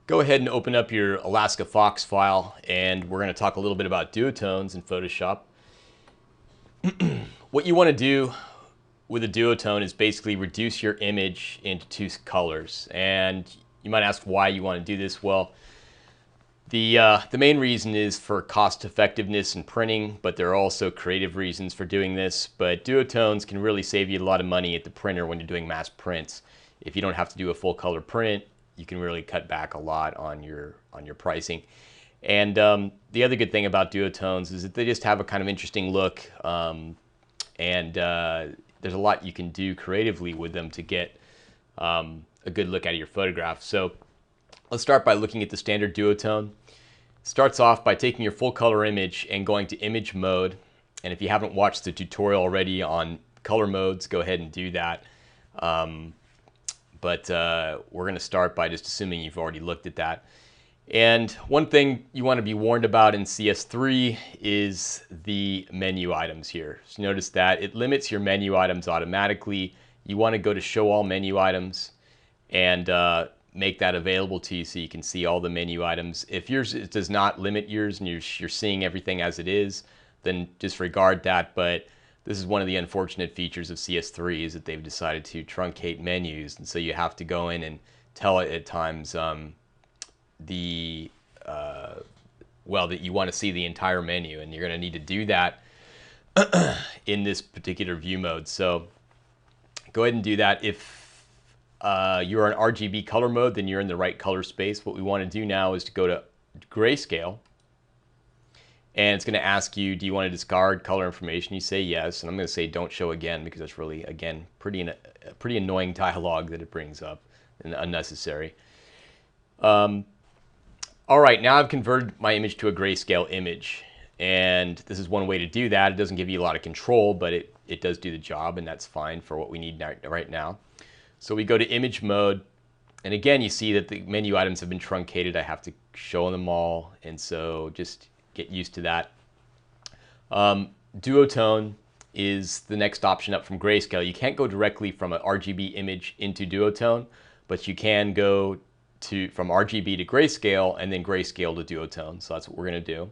Go ahead and open up your Alaska Fox file, and we're going to talk a little bit about duotones in Photoshop. What you want to do with a duotone is basically reduce your image into two colors. And you might ask why you want to do this. Well, the main reason is for cost effectiveness in printing, but there are also creative reasons for doing this. But duotones can really save you a lot of money at the printer when you're doing mass prints. If you don't have to do a full color print, you can really cut back a lot on your pricing. And the other good thing about duotones is that they just have a kind of interesting look, and there's a lot you can do creatively with them to get a good look at your photograph. So let's start by looking at the standard duotone. Starts off by taking your full color image and going to image mode. And if you haven't watched the tutorial already on color modes, go ahead and do that. But we're going to start by just assuming you've already looked at that. And one thing you want to be warned about in CS3 is the menu items here. So notice that it limits your menu items automatically. You want to go to show all menu items and make that available to you so you can see all the menu items. If yours does not limit yours and you're seeing everything as it is, then disregard that. But this is one of the unfortunate features of CS3 is that they've decided to truncate menus, and so you have to go in and tell it at times that you want to see the entire menu, and you're going to need to do that in this particular view mode. So go ahead and do that. If you're in RGB color mode, then you're in the right color space. What we want to do now is to go to grayscale, and it's going to ask you, do you want to discard color information? You say yes, and I'm going to say don't show again, because that's really, again, pretty annoying dialogue that it brings up and unnecessary. All right, now I've converted my image to a grayscale image, and this is one way to do that. It doesn't give you a lot of control, but it does do the job, and that's fine for what we need right now. So we go to image mode, and again, you see that the menu items have been truncated. I have to show them all, and so just get used to that. Duotone is the next option up from grayscale. You can't go directly from an RGB image into duotone, but you can go from RGB to grayscale and then grayscale to duotone. So that's what we're going to do.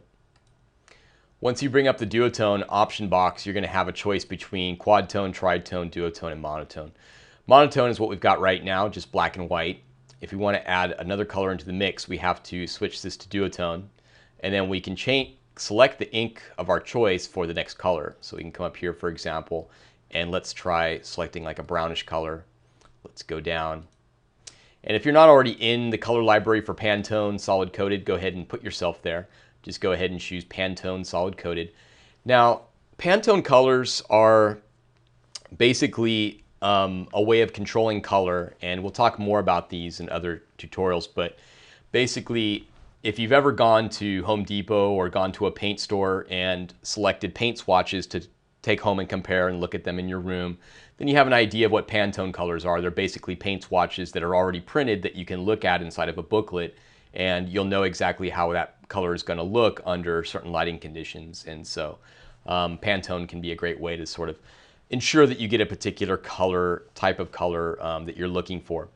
Once you bring up the duotone option box, you're going to have a choice between quad tone, tritone, duotone, and monotone. Monotone is what we've got right now, just black and white. If we want to add another color into the mix, we have to switch this to duotone, and then we can select the ink of our choice for the next color. So we can come up here, for example, and let's try selecting like a brownish color. Let's go down. And if you're not already in the color library for Pantone solid coated, go ahead and put yourself there. Just go ahead and choose Pantone solid coated. Now, Pantone colors are basically a way of controlling color, and we'll talk more about these in other tutorials. But basically, if you've ever gone to Home Depot or gone to a paint store and selected paint swatches to take home and compare and look at them in your room, then you have an idea of what Pantone colors are. They're basically paint swatches that are already printed that you can look at inside of a booklet, and you'll know exactly how that color is going to look under certain lighting conditions. And so Pantone can be a great way to sort of ensure that you get a particular color, type of color that you're looking for.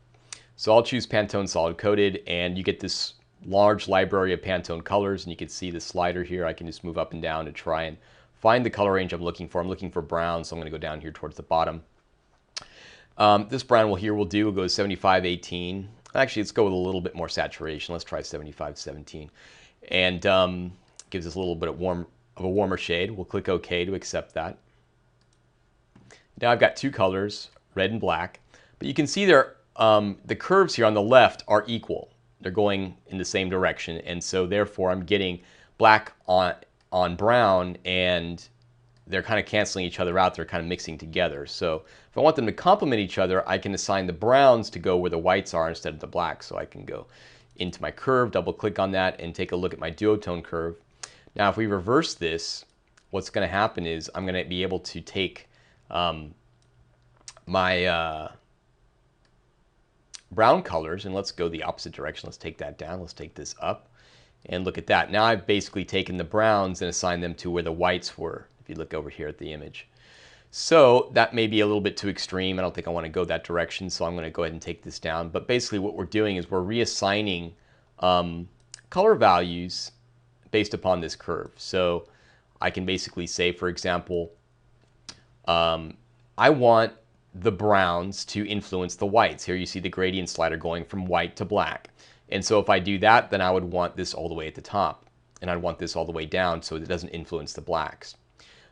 So I'll choose Pantone solid coated, and you get this large library of Pantone colors, and you can see the slider here. I can just move up and down to try and find the color range I'm looking for. I'm looking for brown, so I'm going to go down here towards the bottom. This brown will do. We'll go 75-18. Actually, let's go with a little bit more saturation. Let's try 75-17, and gives us a little bit of a warmer shade. We'll click OK to accept that. Now I've got two colors, red and black, but you can see there the curves here on the left are equal. They're going in the same direction, and so therefore I'm getting black on brown, and they're kind of canceling each other out. They're kind of mixing together. So if I want them to complement each other, I can assign the browns to go where the whites are instead of the black. So I can go into my curve, double click on that, and take a look at my duotone curve. Now if we reverse this, what's going to happen is I'm going to be able to take my brown colors, and let's go the opposite direction. Let's take that down. Let's take this up, and look at that. Now I've basically taken the browns and assigned them to where the whites were, if you look over here at the image. So that may be a little bit too extreme. I don't think I want to go that direction, so I'm going to go ahead and take this down. But basically what we're doing is we're reassigning color values based upon this curve. So I can basically say, for example, I want the browns to influence the whites. Here you see the gradient slider going from white to black. And so if I do that, then I would want this all the way at the top. And I'd want this all the way down so it doesn't influence the blacks.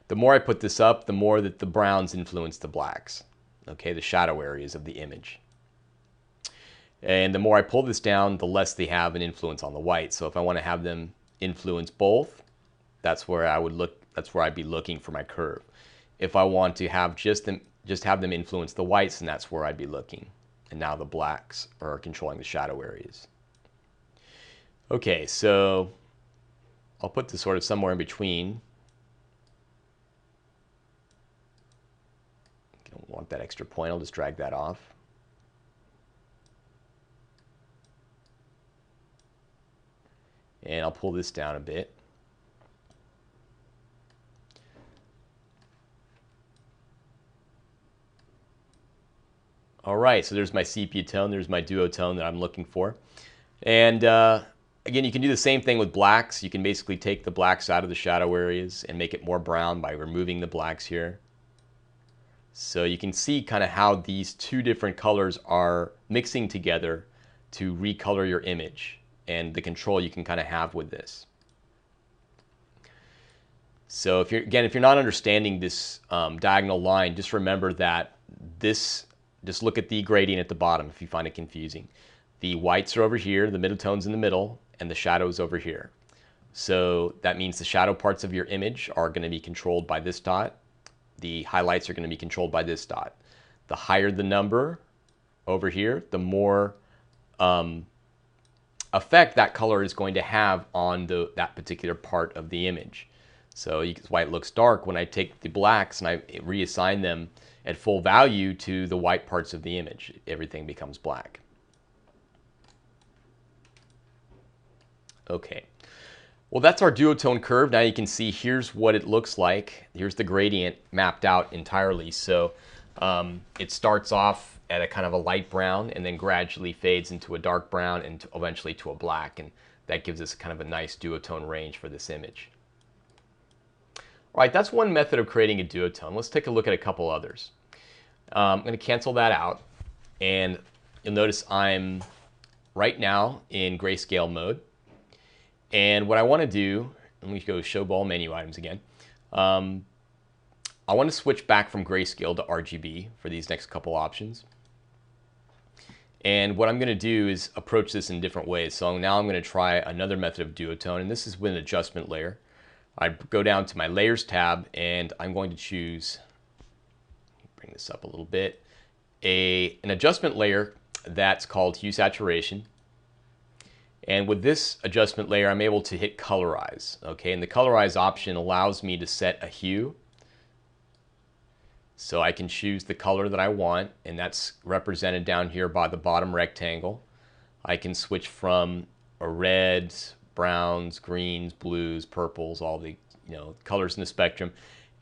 The more I put this up, the more that the browns influence the blacks. Okay, the shadow areas of the image. And the more I pull this down, the less they have an influence on the white. So if I want to have them influence both, that's where I would look. That's where I'd be looking for my curve. If I want to have just have them influence the whites, then that's where I'd be looking. And now the blacks are controlling the shadow areas. Okay, so I'll put this sort of somewhere in between. Don't want that extra point. I'll just drag that off. And I'll pull this down a bit. All right, so there's my sepia tone, there's my duotone that I'm looking for. And again, you can do the same thing with blacks. You can basically take the blacks out of the shadow areas and make it more brown by removing the blacks here. So you can see kind of how these two different colors are mixing together to recolor your image and the control you can kind of have with this. So if you're not understanding this diagonal line, just remember that just look at the gradient at the bottom if you find it confusing. The whites are over here, the midtones in the middle, and the shadows over here. So that means the shadow parts of your image are going to be controlled by this dot. The highlights are going to be controlled by this dot. The higher the number over here, the more effect that color is going to have on that particular part of the image. So that's why it looks dark when I take the blacks and I reassign them at full value to the white parts of the image. Everything becomes black. Okay. Well, that's our duotone curve. Now you can see here's what it looks like. Here's the gradient mapped out entirely. So it starts off at a kind of a light brown and then gradually fades into a dark brown and eventually to a black. And that gives us kind of a nice duotone range for this image. All right, that's one method of creating a duotone. Let's take a look at a couple others. I'm going to cancel that out. And you'll notice I'm right now in grayscale mode. And what I want to do, let me go show ball menu items again. I want to switch back from grayscale to RGB for these next couple options. And what I'm going to do is approach this in different ways. So now I'm going to try another method of duotone, and this is with an adjustment layer. I go down to my Layers tab, and I'm going to choose, bring this up a little bit, an adjustment layer that's called Hue Saturation. And with this adjustment layer, I'm able to hit Colorize. Okay, and the Colorize option allows me to set a hue. So I can choose the color that I want, and that's represented down here by the bottom rectangle. I can switch from a red, browns, greens, blues, purples, all the colors in the spectrum.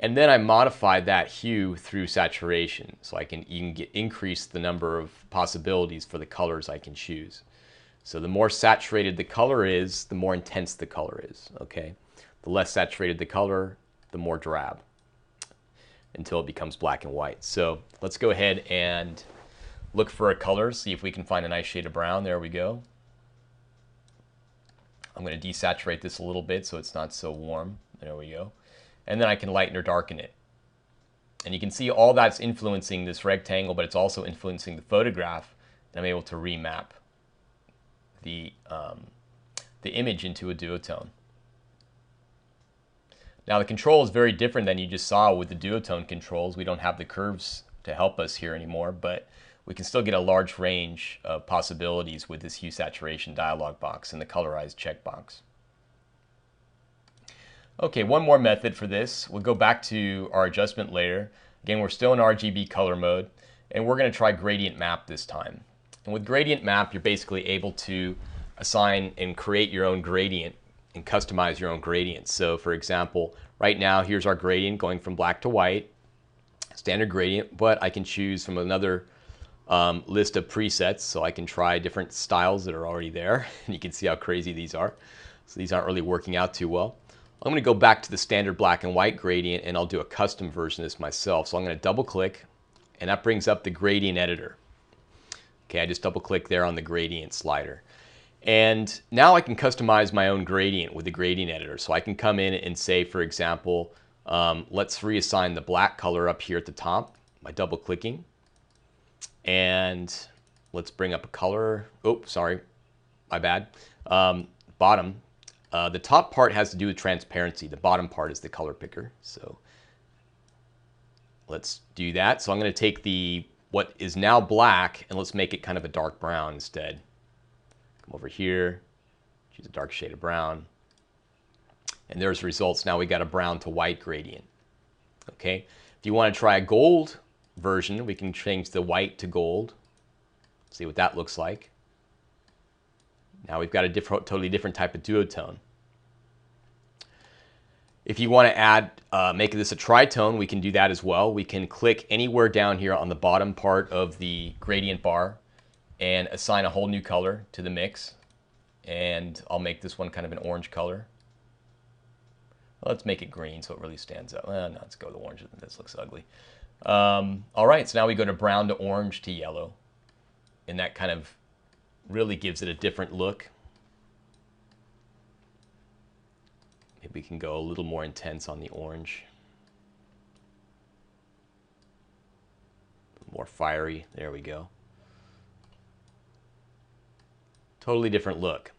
And then I modify that hue through saturation. So you can increase the number of possibilities for the colors I can choose. So the more saturated the color is, the more intense the color is. Okay? The less saturated the color, the more drab, until it becomes black and white. So let's go ahead and look for a color, see if we can find a nice shade of brown. There we go. I'm going to desaturate this a little bit so it's not so warm. There we go. And then I can lighten or darken it. And you can see all that's influencing this rectangle, but it's also influencing the photograph. And I'm able to remap the image into a duotone. Now the control is very different than you just saw with the duotone controls. We don't have the curves to help us here anymore, but we can still get a large range of possibilities with this hue saturation dialog box and the colorized checkbox. Okay, one more method for this. We'll go back to our adjustment layer. Again, we're still in RGB color mode, and we're going to try gradient map this time. And with gradient map, you're basically able to assign and create your own gradient and customize your own gradients. So for example, right now here's our gradient going from black to white, standard gradient, but I can choose from another list of presets, so I can try different styles that are already there. And you can see how crazy these are. So these aren't really working out too well. I'm going to go back to the standard black and white gradient, and I'll do a custom version of this myself. So I'm going to double click, and that brings up the gradient editor. Okay, I just double click there on the gradient slider. And now I can customize my own gradient with the gradient editor. So I can come in and say, for example, let's reassign the black color up here at the top by double clicking. And let's bring up a color. Oh, sorry, my bad. Bottom. The top part has to do with transparency. The bottom part is the color picker. So let's do that. So I'm going to take what is now black, and let's make it kind of a dark brown instead. Come over here, choose a dark shade of brown. And there's results. Now we got a brown to white gradient. Okay. If you want to try a gold version, we can change the white to gold. See what that looks like. Now we've got a totally different type of duotone. If you want to add, make this a tritone, we can do that as well. We can click anywhere down here on the bottom part of the gradient bar and assign a whole new color to the mix. And I'll make this one kind of an orange color. Well, let's make it green so it really stands out. Well, no, let's go with orange. This looks ugly. All right, so now we go to brown to orange to yellow. And that kind of really gives it a different look. Maybe we can go a little more intense on the orange. More fiery. There we go. Totally different look.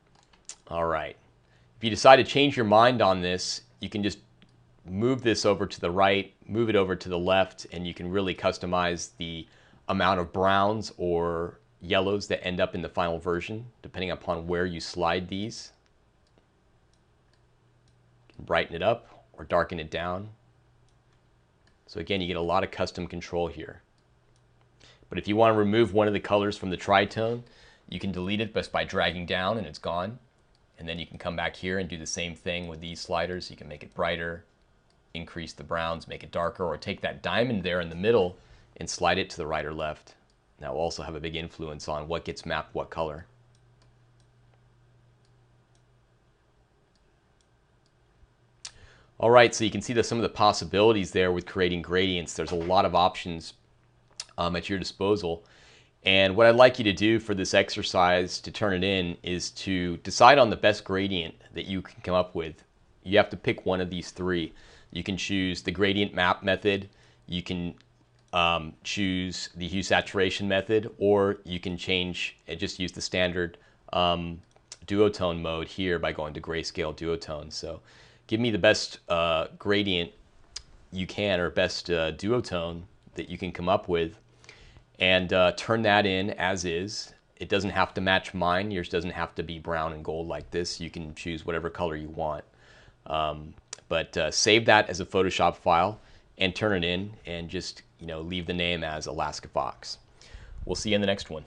All right. If you decide to change your mind on this, you can just move this over to the right, move it over to the left, and you can really customize the amount of browns or yellows that end up in the final version, depending upon where you slide these. You can brighten it up or darken it down. So again, you get a lot of custom control here. But if you want to remove one of the colors from the tritone, you can delete it just by dragging down and it's gone. And then you can come back here and do the same thing with these sliders. You can make it brighter, increase the browns, make it darker, or take that diamond there in the middle and slide it to the right or left. That will also have a big influence on what gets mapped what color. All right, so you can see some of the possibilities there with creating gradients. There's a lot of options at your disposal. And what I'd like you to do for this exercise to turn it in is to decide on the best gradient that you can come up with. You have to pick one of these three. You can choose the gradient map method, you can choose the hue saturation method, or you can change and just use the standard duotone mode here by going to grayscale duotone. So give me the best gradient you can, or best duotone that you can come up with, and turn that in as is. It doesn't have to match mine. Yours doesn't have to be brown and gold like this. You can choose whatever color you want. But save that as a Photoshop file and turn it in, and just leave the name as Alaska Fox. We'll see you in the next one.